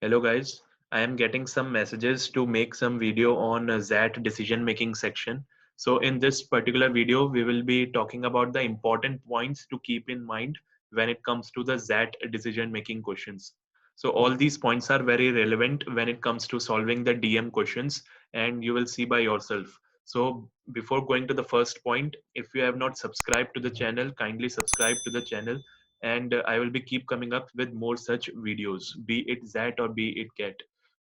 Hello guys, I am getting some messages to make some video on XAT decision making section. So in this particular video, we will be talking about the important points to keep in mind when it comes to the XAT decision making questions. So all these points are very relevant when it comes to solving the DM questions, and you will see by yourself. So before going to the first point, if you have not subscribed to the channel, kindly subscribe to the channel, and I will be keep coming up with more such videos, be it XAT or be it GET.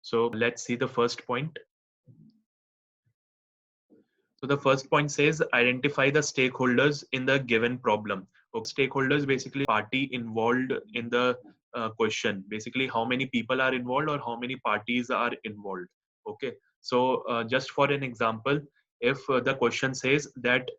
So let's see the first point. So the first point says identify the stakeholders in the given problem. Okay, stakeholders basically party involved in the question. Basically, how many people are involved or how many parties are involved. Okay, so just for an example, if the question says that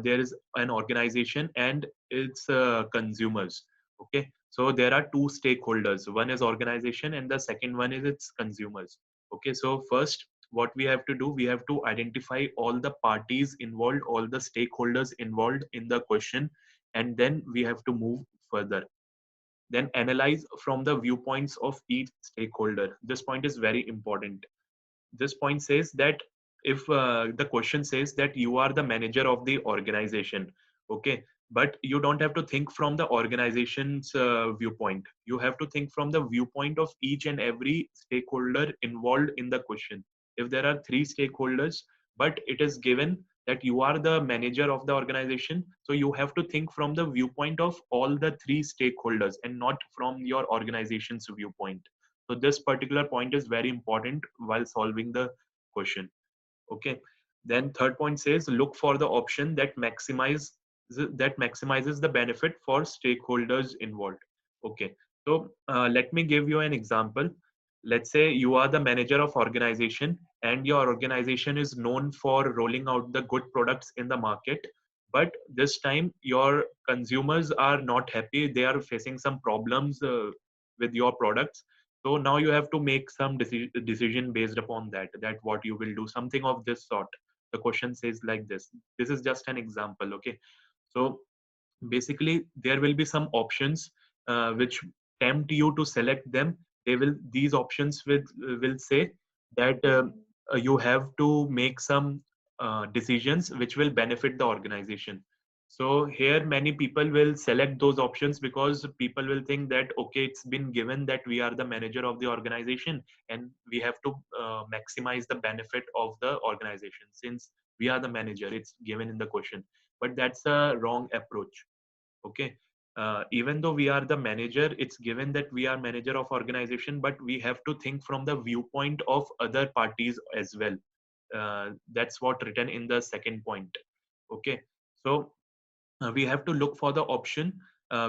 there is an organization and its consumers. Okay, so there are two stakeholders. One is organization and the second one is its consumers. Okay, so first what we have to do, we have to identify all the parties involved, all the stakeholders involved in the question, and then we have to move further. Then analyze from the viewpoints of each stakeholder. This point is very important. This point says that if the question says that you are the manager of the organization, okay, but you don't have to think from the organization's viewpoint. You have to think from the viewpoint of each and every stakeholder involved in the question. If there are three stakeholders, but it is given that you are the manager of the organization, so you have to think from the viewpoint of all the three stakeholders and not from your organization's viewpoint. So this particular point is very important while solving the question. Okay. Then third point says look for the option that maximizes the benefit for stakeholders involved. Okay. So let me give you an example. Let's say you are the manager of organization and your organization is known for rolling out the good products in the market, but this time your consumers are not happy. They are facing some problems with your products. So now you have to make some decision based upon that what you will do, something of this sort. The question says like this is just an example. Okay, so basically there will be some options which tempt you to select them. These options will say that you have to make some decisions which will benefit the organization. So here many people will select those options because people will think that okay, it's been given that we are the manager of the organization and we have to maximize the benefit of the organization since we are the manager, it's given in the question. But that's a wrong approach. Okay, even though we are the manager, it's given that we are manager of organization, but we have to think from the viewpoint of other parties as well. That's what written in the second point. Okay, so we have to look for the option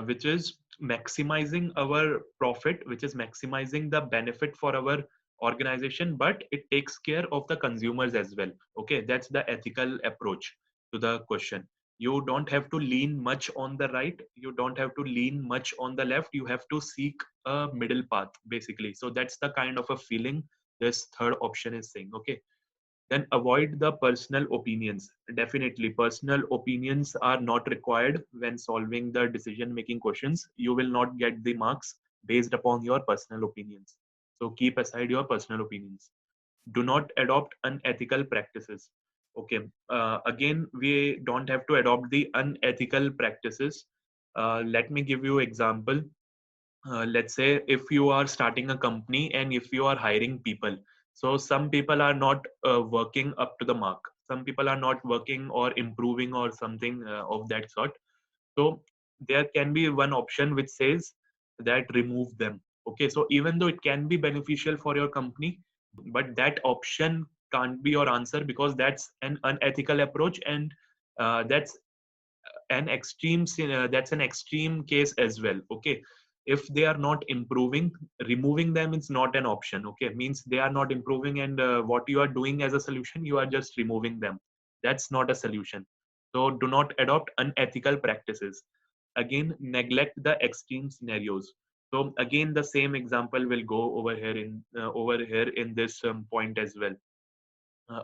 which is maximizing our profit, which is maximizing the benefit for our organization, but it takes care of the consumers as well. Okay, that's the ethical approach to the question. You don't have to lean much on the right, you don't have to lean much on the left, you have to seek a middle path basically. So that's the kind of a feeling this third option is saying. Okay, then avoid the personal opinions. Definitely personal opinions are not required when solving the decision making questions. You will not get the marks based upon your personal opinions, so keep aside your personal opinions. Do not adopt unethical practices. Okay, again we don't have to adopt the unethical practices. Let me give you example. Let's say if you are starting a company and if you are hiring people, so some people are not working up to the mark, some people are not working or improving or something of that sort. So there can be one option which says that remove them. Okay, so even though it can be beneficial for your company, but that option can't be your answer because that's an unethical approach, and that's that's an extreme case as well. Okay, if they are not improving, removing them is not an option. Okay, means they are not improving, and what you are doing as a solution, you are just removing them. That's not a solution. So do not adopt unethical practices. Again, neglect the extreme scenarios. So again the same example will go over here in this point as well.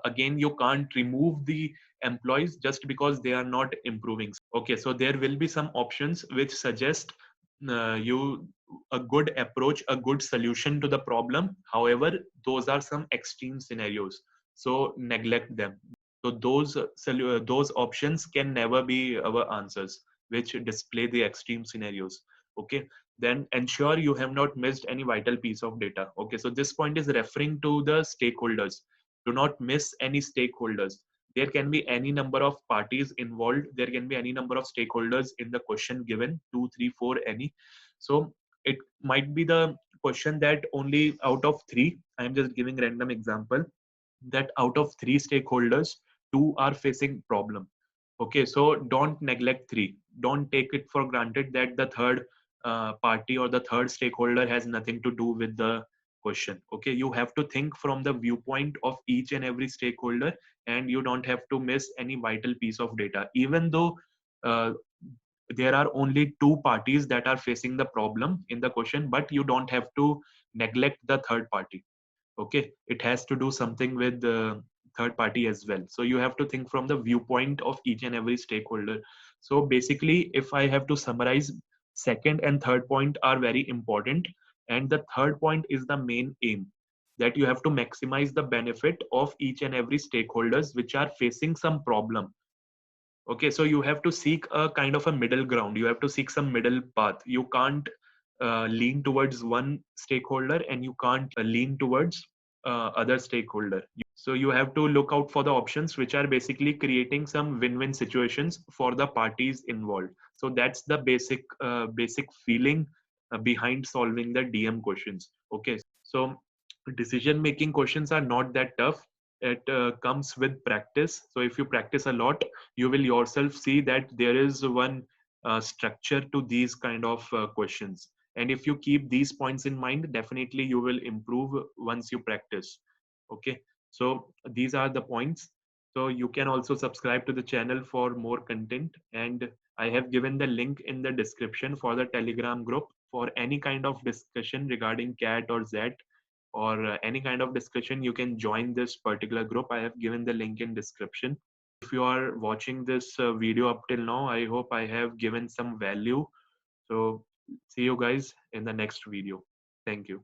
Again, you can't remove the employees just because they are not improving. Okay, so there will be some options which suggest you a good approach, a good solution to the problem. However, those are some extreme scenarios, so neglect them. So those options can never be our answers, which display the extreme scenarios. Okay, then ensure you have not missed any vital piece of data. Okay, so this point is referring to the stakeholders. Do not miss any stakeholders. There can be any number of parties involved, there can be any number of stakeholders in the question given, 2 3 4 any. So it might be the question that only out of 3, I'm just giving random example, that out of 3 stakeholders, 2 are facing problem. Okay, so don't neglect 3. Don't take it for granted that the third party or the third stakeholder has nothing to do with the question. Okay, you have to think from the viewpoint of each and every stakeholder, and you don't have to miss any vital piece of data, even though uh, there are only 2 parties that are facing the problem in the question, but you don't have to neglect the third party. Okay, it has to do something with the third party as well. So you have to think from the viewpoint of each and every stakeholder. So basically, if I have to summarize, second and third point are very important, and the third point is the main aim, that you have to maximize the benefit of each and every stakeholders which are facing some problem. Okay, so you have to seek a kind of a middle ground, you have to seek some middle path. You can't lean towards one stakeholder, and you can't lean towards other stakeholder. So you have to look out for the options which are basically creating some win-win situations for the parties involved. So that's the basic feeling behind solving the DM questions. Okay, so decision making questions are not that tough. It comes with practice. So if you practice a lot, you will yourself see that there is one structure to these kind of questions. And if you keep these points in mind, definitely you will improve once you practice. Okay, so these are the points. So you can also subscribe to the channel for more content, and I have given the link in the description for the Telegram group. For any kind of discussion regarding CAT or ZAT, or any kind of discussion, you can join this particular group. I have given the link in description. If you are watching this video up till now, I hope I have given some value. So see you guys in the next video. Thank you.